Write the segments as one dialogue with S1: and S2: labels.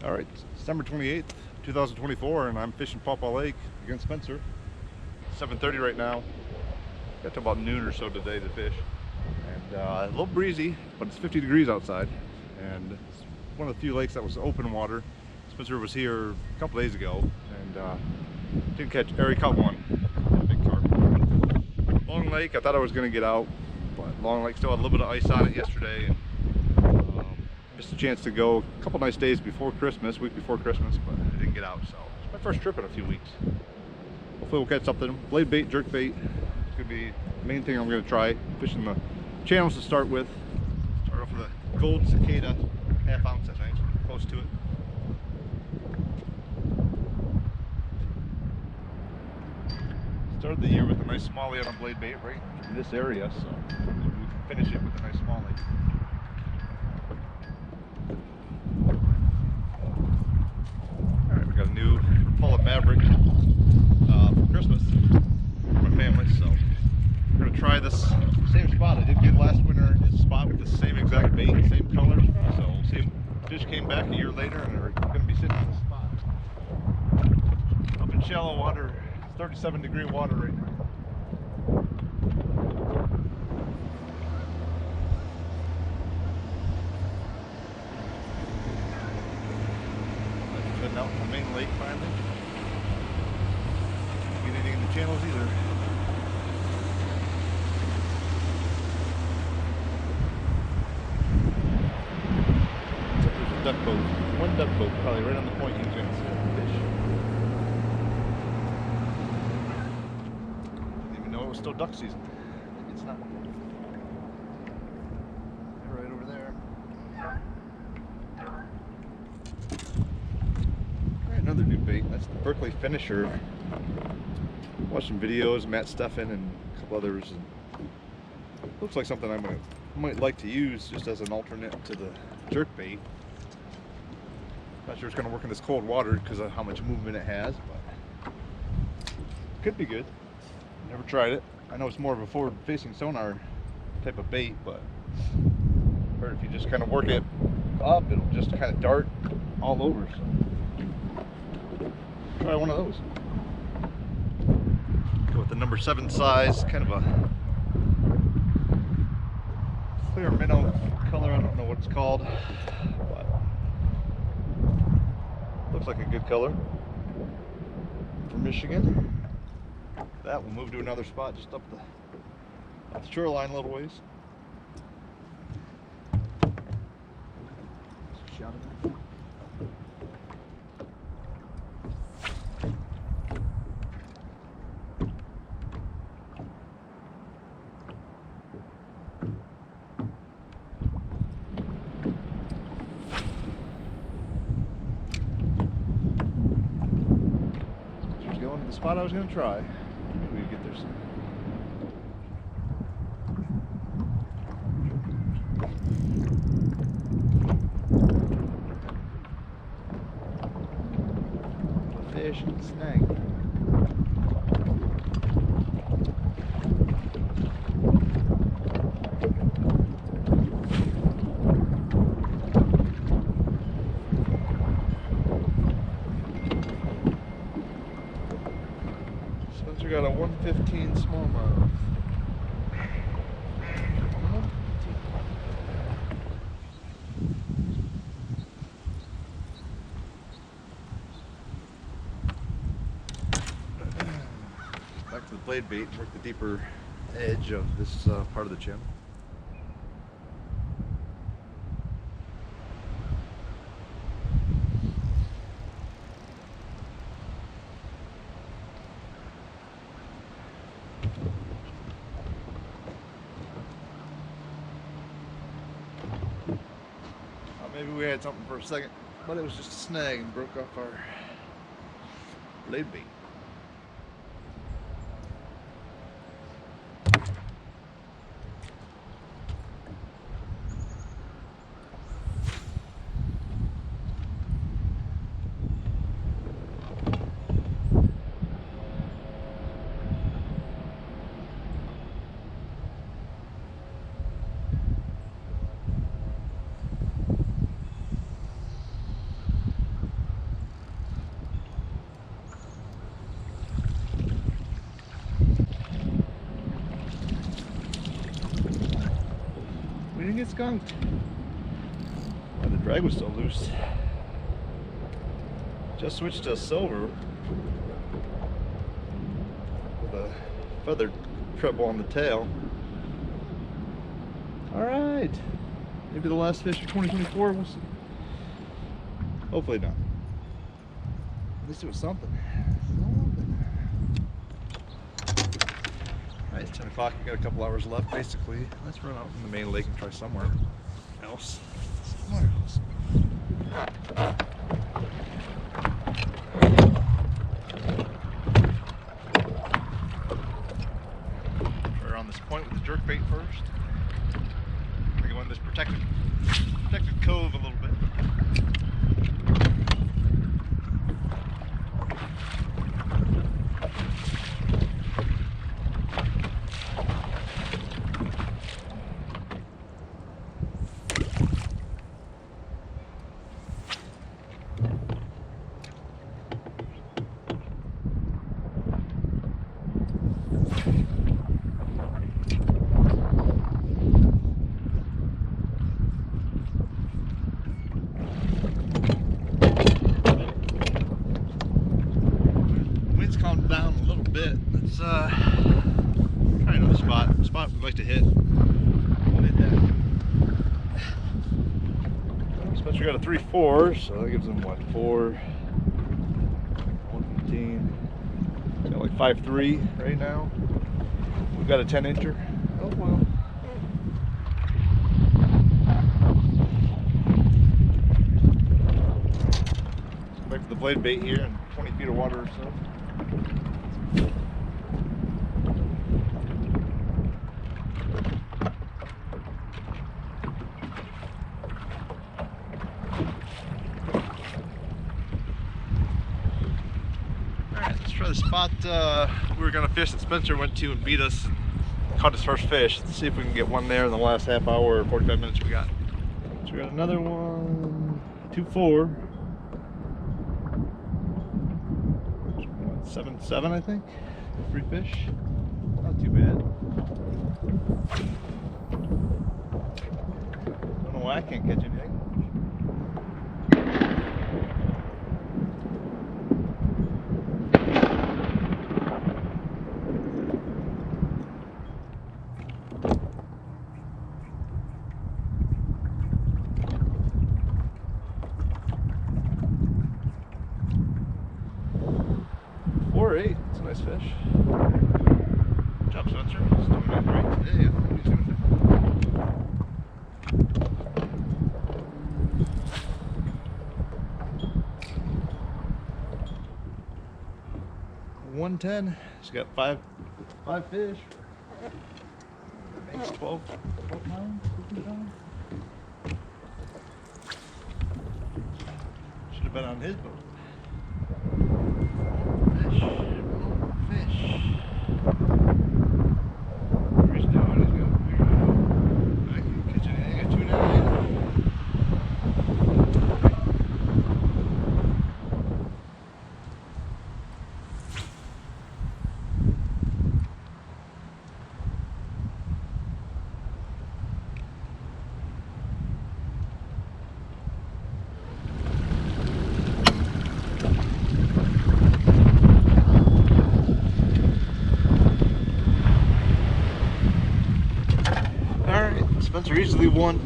S1: All right, December 28th, 2024, and I'm fishing Paw Paw Lake against Spencer. 7:30 right now. Got to about noon or so today to fish. And a little breezy, but it's 50 degrees outside. And it's one of the few lakes that was open water. Spencer was here a couple days ago and didn't catch, he caught one, a big carp. Long Lake, I thought I was going to get out, but Long Lake still had a little bit of ice on it yesterday. And, missed a chance to go a couple nice days before Christmas, week before Christmas, but I didn't get out, so it's my first trip in a few weeks. Hopefully we'll catch something. Blade bait, jerk bait. It's gonna be the main thing I'm gonna try. Fishing the channels to start with. Start off with a gold cicada, ½ ounce I think, close to it. Started the year with a nice smallie on a blade bait right in this area, so maybe we can finish it with a nice smallie. Got a new Paw Maverick for Christmas for my family, so we're gonna try this same spot. I did get last winter in this spot with the same exact bait, same color. So we'll see if fish came back a year later and are gonna be sitting in this spot. Up in shallow water, 37-degree water right now. Out in the main lake finally. Can't get anything in the channels either. There's a duck boat. One duck boat probably right on the point you can see fish. Didn't even know it was still duck season. It's not. They're right over there. Another new bait, that's the Berkeley Finisher. Watched some videos, Matt Steffen and a couple others, and looks like something I might like to use just as an alternate to the jerk bait. Not sure it's going to work in this cold water because of how much movement it has, but could be good. Never tried it. I know it's more of a forward-facing sonar type of bait, but heard if you just kind of work it up, it'll just kind of dart all over. So try one of those. Go with the number 7 size, kind of a clear minnow color. I don't know what it's called, but looks like a good color for Michigan. That will move to another spot just up the shoreline a little ways. Shot of it. The spot I was going to try. Maybe we could get there soon. Fish and snag. Spencer got a 115 smallmouth. Back to the blade bait, work the deeper edge of this part of the channel. Maybe we had something for a second, but it was just a snag and broke off our blade bait. skunked. Well, the drag was still loose. Just switched to silver with a feathered treble on the tail. Alright, maybe the last fish for 2024, we'll see. Hopefully not. At least it was something. Alright, it's 10 o'clock, we got a couple hours left basically. Let's run out in the main lake and try somewhere else. We're on this point with the jerkbait first. We're gonna go in this protected cove a little bit. Down a little bit. Let's try another spot we'd like to hit. We'll hit that. Spencer got a 3.4, so that gives him what, 115. He's got like 5.3 right now. We've got a 10-incher. Oh well. Back to the blade bait here in 20 feet of water or so. Alright, let's try the spot we were going to fish that Spencer went to and beat us and caught his first fish. Let's see if we can get one there in the last half hour or 45 minutes we got. So we got another one, 2.4. 7.7 I think. 3 fish. Not too bad. Don't know why I can't catch anything. Eight. It's a nice fish. Good job, Spencer. He's doing it great today. I don't think he's gonna fit. 110. He's got five fish. Makes 12 pounds, 15 pounds. Should have been on his boat. Spencer easily won,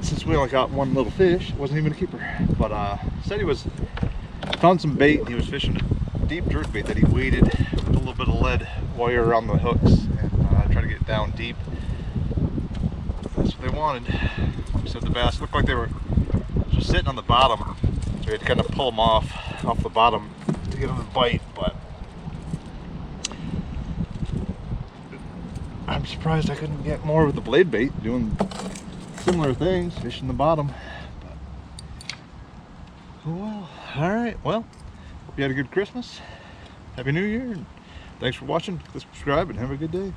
S1: since we only got one little fish. It wasn't even a keeper, but said he found some bait. He was fishing a deep jerkbait that he weighted with a little bit of lead wire around the hooks and tried to get it down deep. That's what they wanted. He said the bass looked like they were just sitting on the bottom, so we had to kind of pull them off the bottom to get them to bite. But I'm surprised I couldn't get more with the blade bait, doing similar things, fishing the bottom. But, oh well. Alright, well, hope you had a good Christmas. Happy New Year. And thanks for watching. Click subscribe and have a good day.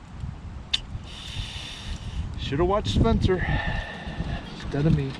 S1: Should have watched Spencer instead of me.